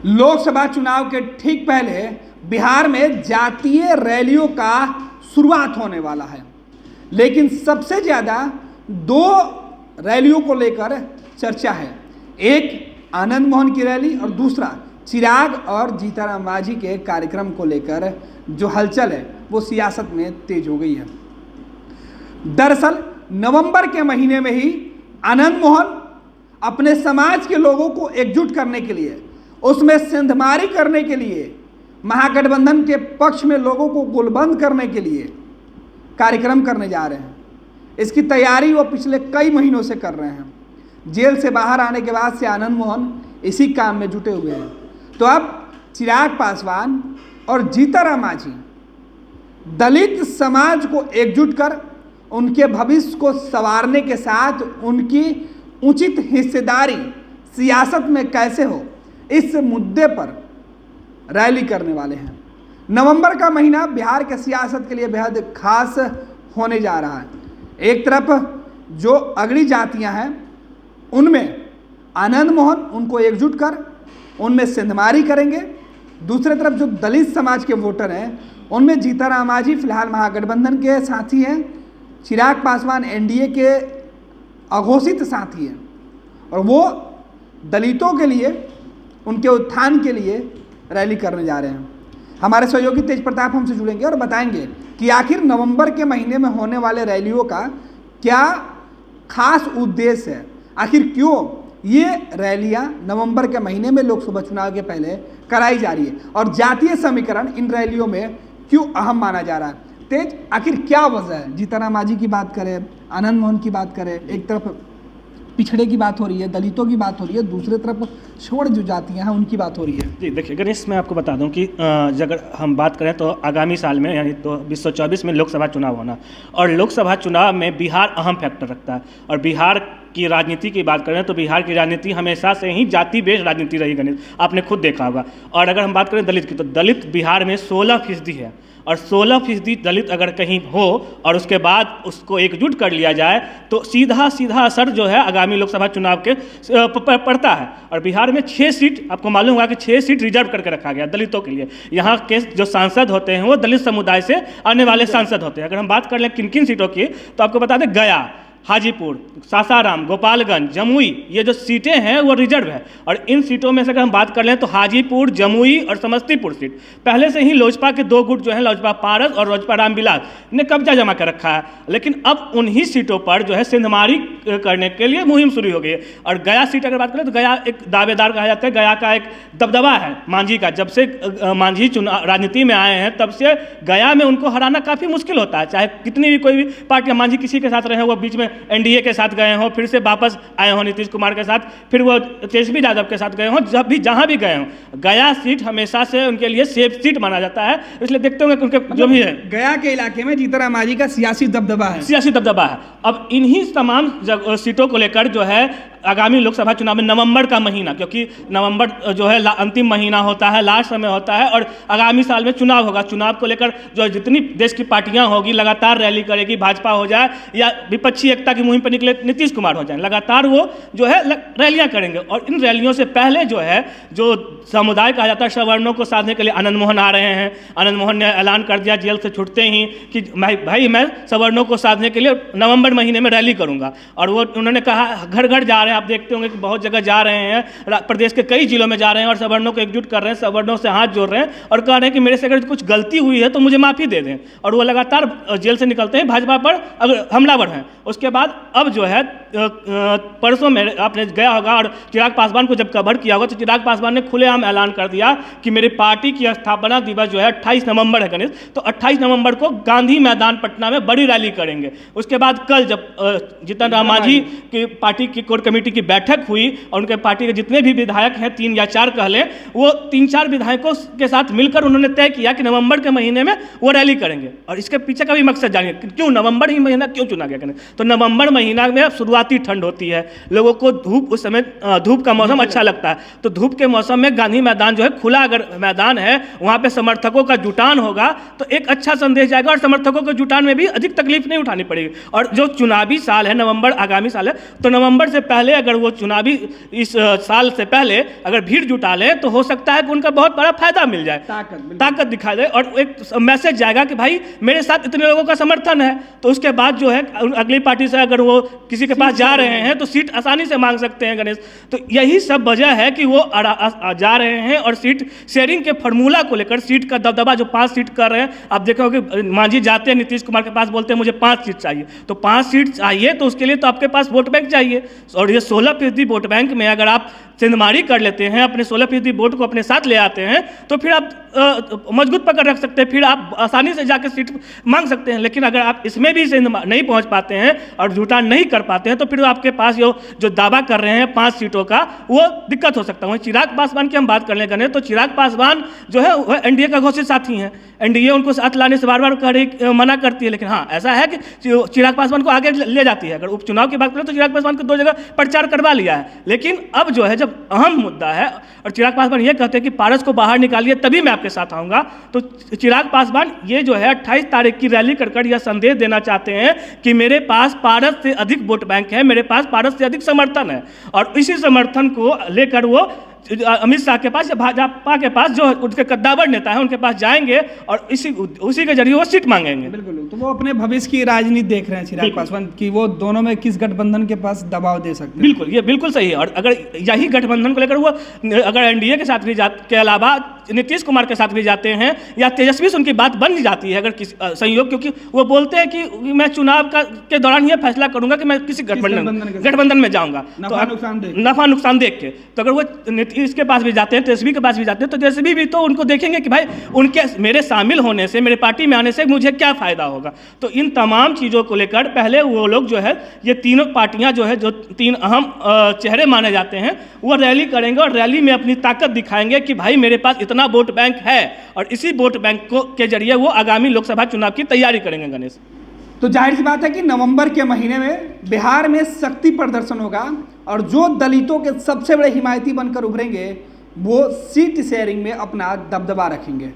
लोकसभा चुनाव के ठीक पहले बिहार में जातीय रैलियों का शुरुआत होने वाला है, लेकिन सबसे ज़्यादा दो रैलियों को लेकर चर्चा है। एक आनंद मोहन की रैली और दूसरा चिराग और जीतनराम मांझी के कार्यक्रम को लेकर जो हलचल है वो सियासत में तेज हो गई है। दरअसल नवंबर के महीने में ही आनंद मोहन अपने समाज के लोगों को एकजुट करने के लिए, उसमें सेंधमारी करने के लिए, महागठबंधन के पक्ष में लोगों को गोलबंद करने के लिए कार्यक्रम करने जा रहे हैं। इसकी तैयारी वो पिछले कई महीनों से कर रहे हैं। जेल से बाहर आने के बाद से आनंद मोहन इसी काम में जुटे हुए हैं। तो अब चिराग पासवान और जीतनराम मांझी दलित समाज को एकजुट कर उनके भविष्य को संवारने के साथ उनकी उचित हिस्सेदारी सियासत में कैसे हो, इस मुद्दे पर रैली करने वाले हैं। नवंबर का महीना बिहार के सियासत के लिए बेहद खास होने जा रहा है। एक तरफ जो अगड़ी जातियां हैं उनमें आनंद मोहन उनको एकजुट कर उनमें सेंधमारी करेंगे। दूसरी तरफ जो दलित समाज के वोटर हैं उनमें जीतनराम मांझी फिलहाल महागठबंधन के साथी हैं, चिराग पासवान एनडीए के अघोषित साथी हैं और वो दलितों के लिए, उनके उत्थान के लिए रैली करने जा रहे हैं। हमारे सहयोगी तेज प्रताप हमसे जुड़ेंगे और बताएंगे कि आखिर नवंबर के महीने में होने वाले रैलियों का क्या खास उद्देश्य है, आखिर क्यों ये रैलियां नवंबर के महीने में लोकसभा चुनाव के पहले कराई जा रही है और जातीय समीकरण इन रैलियों में क्यों अहम माना जा रहा है। तेज, आखिर क्या वजह है? जीतनराम मांझी की बात करें, आनंद मोहन की बात करें, एक तरफ पिछड़े की बात हो रही है, दलितों की बात हो रही है, दूसरी तरफ छोड़ जो जातियां हैं उनकी बात हो रही है। जी देखिए गणेश, मैं आपको बता दूं कि अगर हम बात करें तो आगामी साल में यानी तो 2024 में लोकसभा चुनाव होना और लोकसभा चुनाव में बिहार अहम फैक्टर रखता है। और बिहार की राजनीति की बात करें तो बिहार की राजनीति हमेशा से ही जाति बेस्ड राजनीति रही गणेश, आपने खुद देखा होगा। और अगर हम बात करें दलित की तो दलित बिहार में 16% है और 16% दलित अगर कहीं हो और उसके बाद उसको एकजुट कर लिया जाए तो सीधा सीधा असर जो है आगामी लोकसभा चुनाव के पड़ता है। और बिहार में 6 सीट, आपको मालूम होगा कि 6 सीट रिजर्व करके रखा गया दलितों के लिए। यहाँ के जो सांसद होते हैं वो दलित समुदाय से आने वाले सांसद होते हैं। अगर हम बात कर लें किन किन सीटों की तो आपको बता दें गया, हाजीपुर, सासाराम, गोपालगंज, जमुई, ये जो सीटें हैं वो रिजर्व है। और इन सीटों में से अगर हम बात कर लें तो हाजीपुर, जमुई और समस्तीपुर सीट पहले से ही लोजपा के 2 गुट जो है, लोजपा पारस और लोजपा रामविलास ने कब्जा जमा कर रखा है। लेकिन अब उन्हीं सीटों पर जो है सेंधमारी करने के लिए मुहिम शुरू हो गई है। और गया सीट अगर बात करें तो गया एक दावेदार कहा जाता है, गया का एक दबदबा है मांझी का। जब से मांझी चुनाव राजनीति में आए हैं तब से गया में उनको हराना काफ़ी मुश्किल होता है। चाहे कितनी भी कोई भी पार्टी, मांझी किसी के साथ रहे वो बीच में एनडीए के साथ गए हों, फिर से वापस आए हों नीतीश कुमार के साथ, फिर वो तेजस्वी यादव के साथ गए हों, जब भी जहां भी गए हों, गया सीट हमेशा से उनके लिए सेफ सीट माना जाता है। इसलिए देखते होंगे कि उनके जो भी है गया के इलाके में जीतनराम मांझी का सियासी दबदबा है। अब इन्हीं तमाम सीटों को लेकर जो है आगामी लोकसभा चुनाव में नवंबर का महीना, क्योंकि नवंबर जो है अंतिम महीना होता है, लास्ट समय होता है और आगामी साल में चुनाव होगा। चुनाव को लेकर जो जितनी देश की पार्टियां होगी लगातार रैली करेगी, भाजपा हो जाए या विपक्षी एकता की मुहिम पर निकले नीतीश कुमार हो जाए, लगातार वो जो है रैलियां करेंगे। और इन रैलियों से पहले जो है जो समुदाय कहा जाता है सवर्णों को साधने के लिए आनंद मोहन आ रहे हैं। आनंद मोहन ने ऐलान कर दिया जेल से छूटते ही कि भाई मैं सवर्णों को साधने के लिए नवंबर महीने में रैली करूंगा। और वो उन्होंने कहा घर घर जा रहे हैं, आप देखते होंगे कि बहुत जगह जा रहे हैं, प्रदेश के कई जिलों में जा रहे हैं और सवर्णों को एकजुट कर रहे हैं, सवर्णों से हाथ जोड़ रहे हैं और कह रहे हैं कि मेरे से अगर कुछ गलती हुई है तो मुझे माफ़ी दे दें। और वो लगातार जेल से निकलते हैं भाजपा पर अगर हमलावर हैं। उसके बाद अब जो है परसों में आपने गया होगा और चिराग पासवान को जब कवर किया होगा तो चिराग पासवान ने खुलेआम ऐलान कर दिया कि मेरी पार्टी की स्थापना दिवस जो है 28 नवंबर है गणेश, तो 28 नवंबर को गांधी मैदान पटना में बड़ी रैली करेंगे। उसके बाद कल जब जीतनराम मांझी की पार्टी की कोर कमेटी की बैठक हुई और उनके पार्टी के जितने भी विधायक हैं 3 या 4 कह लें, वो 3-4 विधायकों के साथ मिलकर उन्होंने तय किया कि नवंबर के महीने में वो रैली करेंगे। और इसके पीछे का भी मकसद जानिए क्यों नवंबर ही महीना क्यों चुना गया। तो नवंबर महीना में शुरुआती ठंड होती है, लोगों को धूप, उस समय धूप का मौसम अच्छा लगता है, तो धूप के मौसम में गांधी मैदान जो है खुला अगर मैदान है वहाँ पे समर्थकों का जुटान होगा तो एक अच्छा संदेश जाएगा और समर्थकों के जुटान में भी अधिक तकलीफ नहीं उठानी पड़ेगी। और जो चुनावी साल है नवंबर आगामी साल है तो नवंबर से पहले अगर वो चुनावी इस साल से पहले अगर भीड़ जुटा लें तो हो सकता है कि उनका बहुत बड़ा फायदा मिल जाए, ताकत दिखा दे और एक मैसेज जाएगा कि भाई मेरे साथ इतने लोगों का समर्थन है। तो उसके बाद जो है अगली पार्टी से अगर वो किसी के पास जा रहे हैं तो सीट आसानी से मांग सकते हैं गणेश। तो यही सब वजह है कि वो जा रहे हैं और सीट शेयरिंग के फॉर्मूला को लेकर सीट का दबदबा जो 5 सीट कर रहे हैं। आप देखोगे मांझी जाते हैं नीतीश कुमार के पास, बोलते हैं मुझे 5 सीट चाहिए, तो 5 सीट चाहिए तो उसके लिए तो आपके पास वोट बैंक चाहिए। और ये 16% वोट बैंक में अगर आप सिंधमारी कर लेते हैं, अपने 16% वोट को अपने साथ ले आते हैं, तो फिर आप मजबूत पकड़ रख सकते हैं, फिर आप आसानी से जाकर सीट मांग सकते हैं। लेकिन अगर आप इसमें भी नहीं पहुंच पाते हैं और जुटान नहीं कर पाते हैं तो फिर आपके पास जो दावा कर रहे हैं 5 सीटों का, वो दिक्कत हो सकता है। चिराग पासवान की हम बात कर लें तो चिराग पासवान जो है वह एनडीए का घोषित साथी हैं। एनडीए उनको साथ लाने से बार बार मना करती है, लेकिन हाँ ऐसा है कि चिराग पासवान को आगे ले जाती है। अगर उपचुनाव की बात करें तो चिराग पासवान को 2 जगह प्रचार करवा लिया है, लेकिन अब जो है जब अहम मुद्दा है और चिराग पासवान ये कहते हैं कि पारस को बाहर निकालिए तभी मैं आपके साथ आऊँगा, तो चिराग पासवान ये जो है 28 तारीख की रैली कर यह संदेश देना चाहते हैं कि मेरे पास पारस से अधिक वोट बैंक है, मेरे पास पारस से अधिक समर्थन है। और इसी समर्थन को लेकर वो अमित शाह के पास या भाजपा के पास जो उनके कद्दावर नेता है उनके पास जाएंगे और उसी के जरिए वो सीट मांगेंगे। बिल्कुल, तो वो अपने भविष्य की राजनीति देख रहे हैं चिराग पासवान कि वो दोनों में किस गठबंधन के पास दबाव दे सकते हैं। बिल्कुल, ये बिल्कुल सही है। और अगर यही गठबंधन को लेकर वो अगर एनडीए के साथ भी के अलावा नीतीश कुमार के साथ भी जाते हैं या तेजस्वी से उनकी बात बन जाती है अगर किसी संयोग, क्योंकि वो बोलते हैं कि मैं चुनाव के दौरान ये फैसला करूंगा कि मैं किसी गठबंधन में जाऊंगा, नफा नुकसान देख के। तो अगर वो इसके पास भी जाते हैं, तेजस्वी के पास भी जाते हैं, तो तेजस्वी भी तो उनको देखेंगे कि भाई उनके मेरे शामिल होने से, मेरे पार्टी में आने से मुझे क्या फायदा होगा। तो इन तमाम चीज़ों को लेकर पहले वो लोग जो है ये तीनों पार्टियां जो है जो 3 अहम चेहरे माने जाते हैं वो रैली करेंगे और रैली में अपनी ताकत दिखाएंगे कि भाई मेरे पास इतना वोट बैंक है, और इसी वोट बैंक को के जरिए वो आगामी लोकसभा चुनाव की तैयारी करेंगे गणेश। तो जाहिर सी बात है कि नवंबर के महीने में बिहार में शक्ति प्रदर्शन होगा और जो दलितों के सबसे बड़े हिमायती बनकर उभरेंगे वो सीट शेयरिंग में अपना दबदबा रखेंगे।